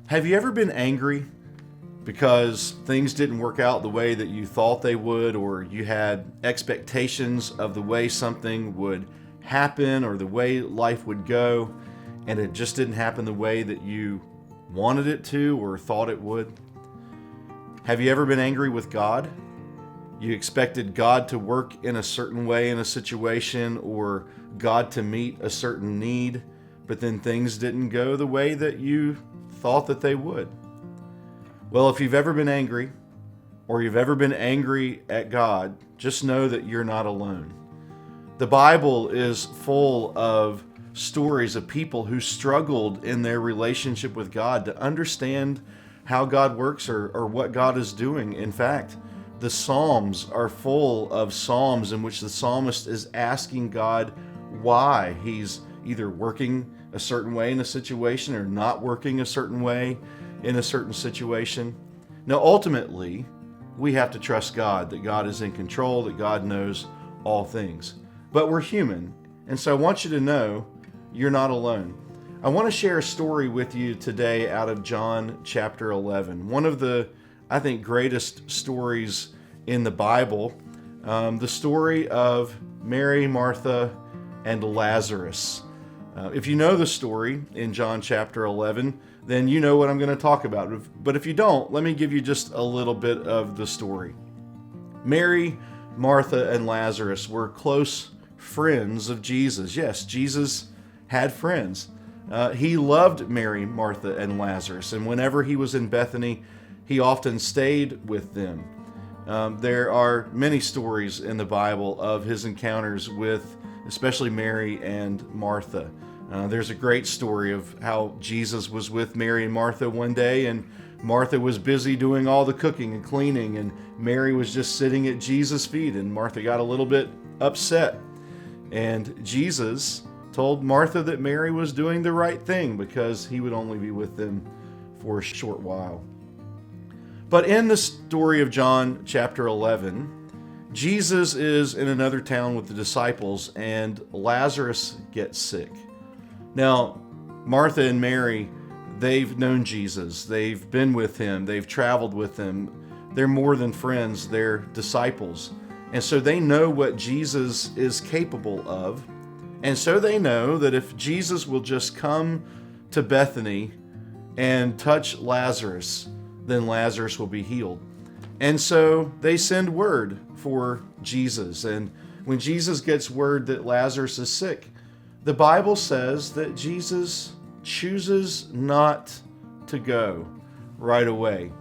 Have you ever been angry because things didn't work out the way that you thought they would, or you had expectations of the way something would happen or the way life would go, and it just didn't happen the way that you wanted it to or thought it would? Have you ever been angry with God? You expected God to work in a certain way in a situation, or God to meet a certain need, but then things didn't go the way that you thought that they would. Well, if you've ever been angry, or you've ever been angry at God, just know that you're not alone. The Bible is full of stories of people who struggled in their relationship with God to understand how God works or what God is doing. In fact, the Psalms are full of psalms in which the psalmist is asking God why He's either working a certain way in a situation or not working a certain way in a certain situation. Now, ultimately, we have to trust God, that God is in control, that God knows all things. But we're human, and so I want you to know you're not alone. I want to share a story with you today out of John chapter 11. One of the, I think, greatest stories in the Bible, the story of Mary, Martha, and Lazarus. If you know the story in John chapter 11, then you know what I'm going to talk about. But if you don't, let me give you just a little bit of the story. Mary, Martha, and Lazarus were close friends of Jesus. Yes, Jesus had friends. He loved Mary, Martha, and Lazarus, and whenever he was in Bethany, he often stayed with them. There are many stories in the Bible of his encounters with especially Mary and Martha. There's a great story of how Jesus was with Mary and Martha one day, and Martha was busy doing all the cooking and cleaning, and Mary was just sitting at Jesus' feet, and Martha got a little bit upset. And Jesus told Martha that Mary was doing the right thing because he would only be with them for a short while. But in the story of John chapter 11, Jesus is in another town with the disciples, and Lazarus gets sick. Now, Martha and Mary, they've known Jesus. They've been with him. They've traveled with him. They're more than friends. They're disciples. And so they know what Jesus is capable of. And so they know that if Jesus will just come to Bethany and touch Lazarus, then Lazarus will be healed. And so they send word for Jesus. And when Jesus gets word that Lazarus is sick, the Bible says that Jesus chooses not to go right away.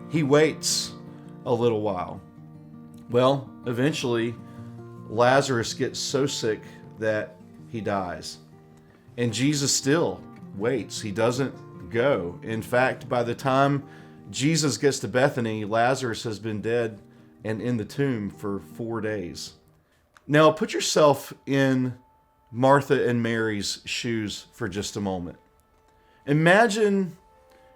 He waits a little while. Well, eventually, Lazarus gets so sick that he dies. And Jesus still waits. He doesn't go. In fact, by the time Jesus gets to Bethany, Lazarus has been dead and in the tomb for 4 days. Now, put yourself in Martha and Mary's shoes for just a moment. Imagine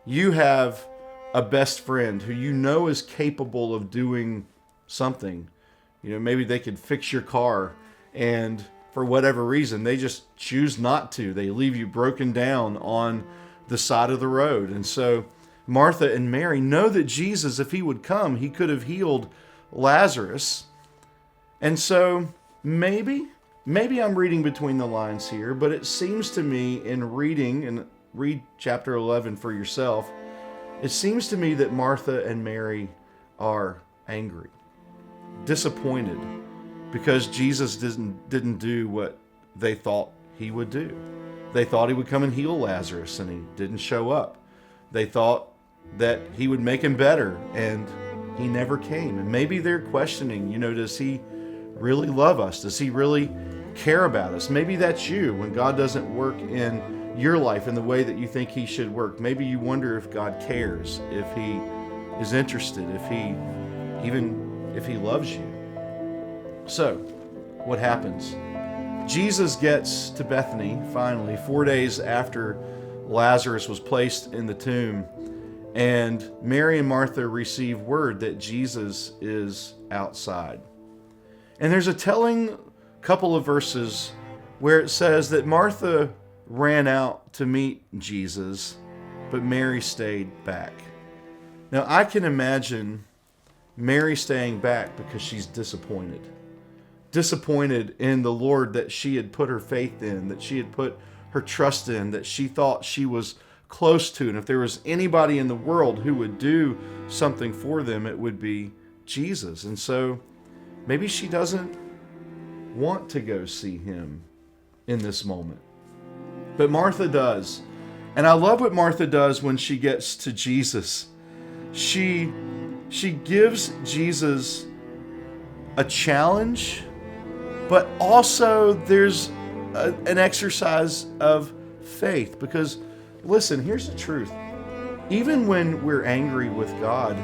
you have a best friend who you know is capable of doing something. You know, maybe they could fix your car, and for whatever reason, they just choose not to. They leave you broken down on the side of the road. And so Martha and Mary know that Jesus, if he would come, he could have healed Lazarus. And so maybe I'm reading between the lines here, but it seems to me in reading, and read chapter 11 for yourself, it seems to me that Martha and Mary are angry, disappointed, because Jesus didn't do what they thought he would do. They thought he would come and heal Lazarus, and he didn't show up. They thought that he would make him better, and he never came. And maybe they're questioning, does he really love us? Does he really care about us? Maybe that's you when God doesn't work in your life in the way that you think he should work. Maybe you wonder if God cares, if he is interested, if he loves you. So, what happens? Jesus gets to Bethany finally, 4 days after Lazarus was placed in the tomb, and Mary and Martha receive word that Jesus is outside. And there's a telling couple of verses where it says that Martha ran out to meet Jesus, but Mary stayed back. Now, I can imagine Mary staying back because she's disappointed. Disappointed in the Lord that she had put her faith in, that she had put her trust in, that she thought she was close to. And if there was anybody in the world who would do something for them, it would be Jesus. And so maybe she doesn't want to go see him in this moment. But Martha does. And I love what Martha does when she gets to Jesus. She gives Jesus a challenge, but also there's an exercise of faith. Because, listen, here's the truth. Even when we're angry with God,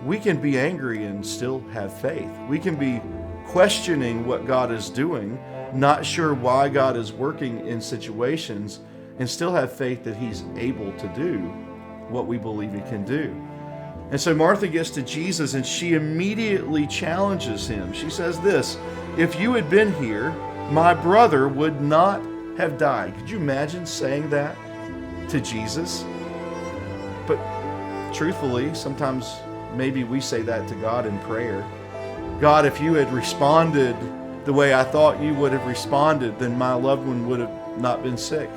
we can be angry and still have faith. We can be questioning what God is doing, not sure why God is working in situations, and still have faith that he's able to do what we believe he can do. And so Martha gets to Jesus and she immediately challenges him. She says this, "If you had been here, my brother would not have died." Could you imagine saying that to Jesus? But truthfully, sometimes maybe we say that to God in prayer. God, if you had responded the way I thought you would have responded, then my loved one would have not been sick.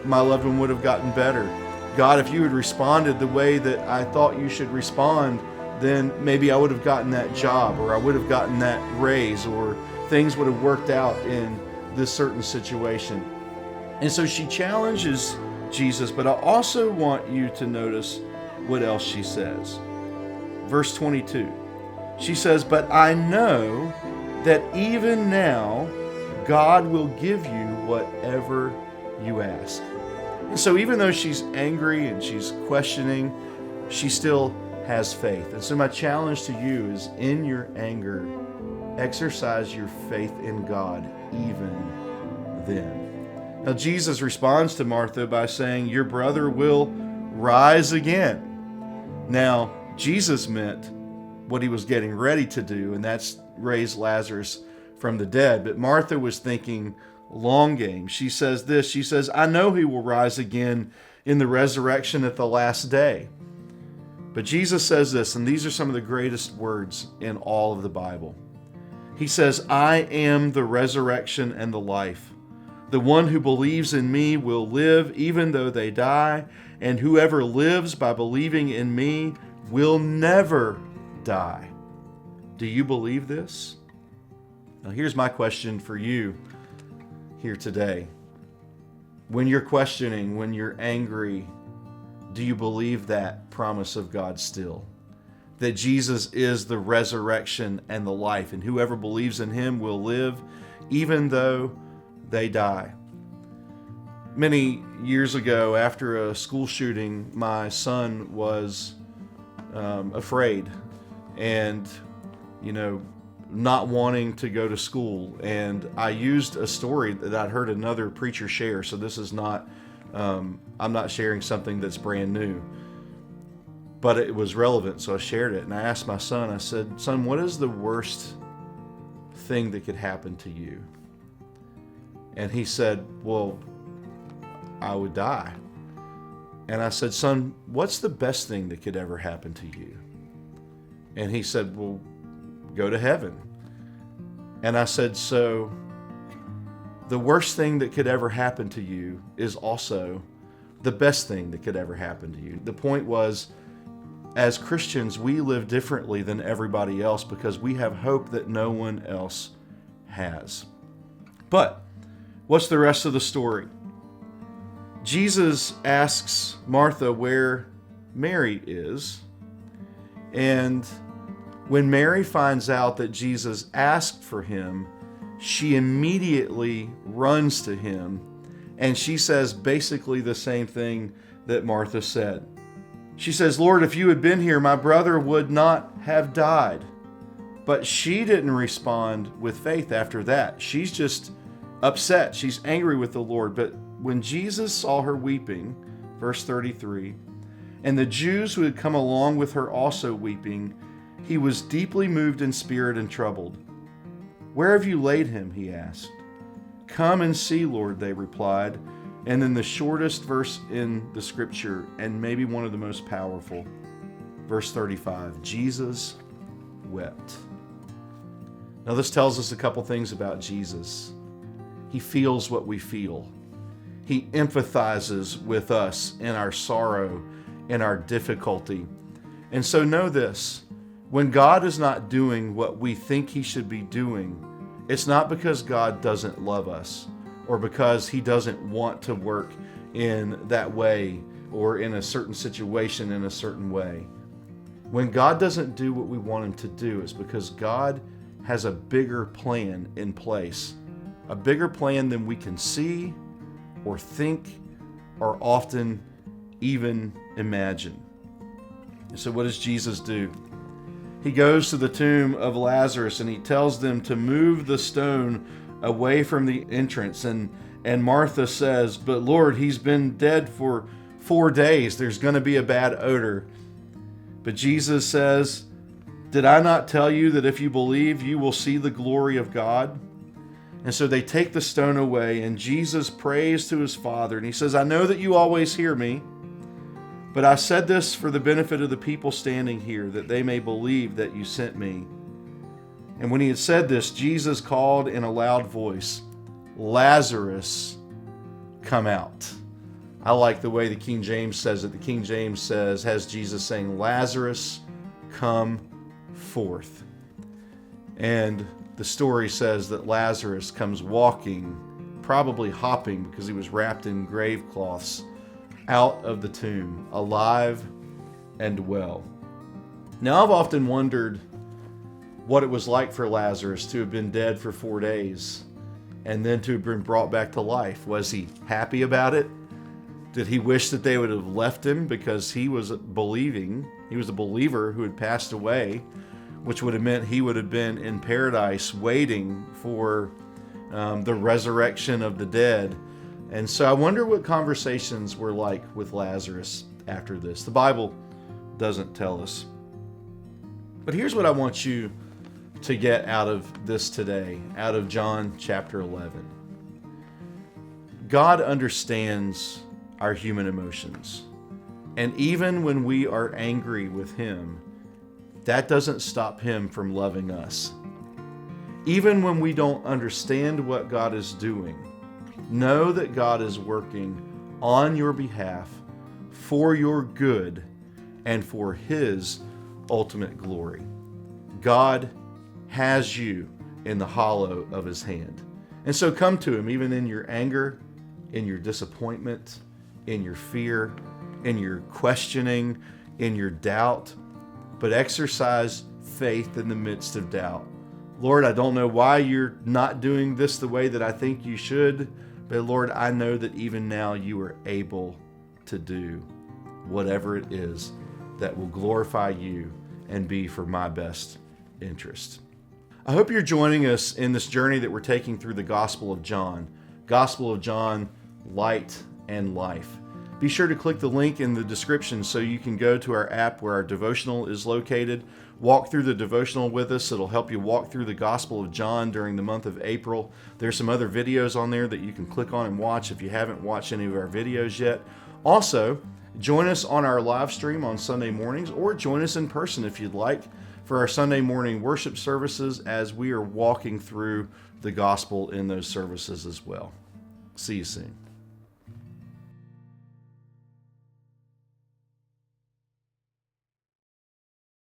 My loved one would have gotten better. God, if you had responded the way that I thought you should respond, then maybe I would have gotten that job, or I would have gotten that raise, or things would have worked out in this certain situation. And so she challenges Jesus, but I also want you to notice what else she says. Verse 22. She says, "But I know that even now God will give you whatever you ask." And so even though she's angry and she's questioning, she still has faith. And so my challenge to you is, in your anger, exercise your faith in God even then. Now Jesus responds to Martha by saying, "Your brother will rise again." Now, Jesus meant what he was getting ready to do, and that's raise Lazarus from the dead. But Martha was thinking long game. She says this, she says, "I know he will rise again in the resurrection at the last day." But Jesus says this, and these are some of the greatest words in all of the Bible. He says, "I am the resurrection and the life. The one who believes in me will live even though they die, and whoever lives by believing in me will never die." Do you believe this? Now here's my question for you here today. When you're questioning, when you're angry, do you believe that promise of God still? That Jesus is the resurrection and the life, and whoever believes in him will live even though they die. Many years ago, after a school shooting, my son was afraid and, not wanting to go to school. And I used a story that I'd heard another preacher share. So this is not, I'm not sharing something that's brand new, but it was relevant. So I shared it. And I asked my son, I said, "Son, what is the worst thing that could happen to you?" And he said, "Well, I would die." And I said, "Son, what's the best thing that could ever happen to you?" And he said, "Well, go to heaven." And I said, "So the worst thing that could ever happen to you is also the best thing that could ever happen to you." The point was, as Christians, we live differently than everybody else because we have hope that no one else has. But what's the rest of the story? Jesus asks Martha where Mary is, and when Mary finds out that Jesus asked for him, she immediately runs to him, and she says basically the same thing that Martha said. She says, "Lord, if you had been here, my brother would not have died." But she didn't respond with faith after that. She's just upset. She's angry with the Lord. But when Jesus saw her weeping, verse 33, and the Jews who had come along with her also weeping, he was deeply moved in spirit and troubled. "Where have you laid him?" he asked. "Come and see, Lord," they replied. And then the shortest verse in the scripture, and maybe one of the most powerful, verse 35, Jesus wept. Now this tells us a couple things about Jesus. He feels what we feel. He empathizes with us in our sorrow, in our difficulty. And so know this, when God is not doing what we think He should be doing, it's not because God doesn't love us or because He doesn't want to work in that way or in a certain situation in a certain way. When God doesn't do what we want Him to do, it's because God has a bigger plan in place, a bigger plan than we can see or think or often even imagine. So what does Jesus do? He goes to the tomb of Lazarus and He tells them to move the stone away from the entrance. And Martha says, "But Lord, he's been dead for 4 days. There's going to be a bad odor." But Jesus says, "Did I not tell you that if you believe, you will see the glory of God?" And so they take the stone away, and Jesus prays to His Father, and He says, "I know that you always hear me, but I said this for the benefit of the people standing here, that they may believe that you sent me." And when He had said this, Jesus called in a loud voice, "Lazarus, come out." I like the way the King James says it. The King James has Jesus saying, "Lazarus, come forth." And the story says that Lazarus comes walking, probably hopping because he was wrapped in grave cloths, out of the tomb, alive and well. Now, I've often wondered what it was like for Lazarus to have been dead for 4 days and then to have been brought back to life. Was he happy about it? Did he wish that they would have left him because he was believing? He was a believer who had passed away, which would have meant he would have been in paradise waiting for the resurrection of the dead. And so I wonder what conversations were like with Lazarus after this. The Bible doesn't tell us. But here's what I want you to get out of this today, out of John chapter 11. God understands our human emotions. And even when we are angry with Him, that doesn't stop Him from loving us. Even when we don't understand what God is doing, know that God is working on your behalf for your good and for His ultimate glory. God has you in the hollow of His hand. And so come to Him even in your anger, in your disappointment, in your fear, in your questioning, in your doubt, but exercise faith in the midst of doubt. Lord, I don't know why you're not doing this the way that I think you should, but Lord, I know that even now you are able to do whatever it is that will glorify you and be for my best interest. I hope you're joining us in this journey that we're taking through the Gospel of John. Gospel of John, light and life. Be sure to click the link in the description so you can go to our app where our devotional is located. Walk through the devotional with us. It'll help you walk through the Gospel of John during the month of April. There's some other videos on there that you can click on and watch if you haven't watched any of our videos yet. Also, join us on our live stream on Sunday mornings, or join us in person if you'd like for our Sunday morning worship services as we are walking through the gospel in those services as well. See you soon.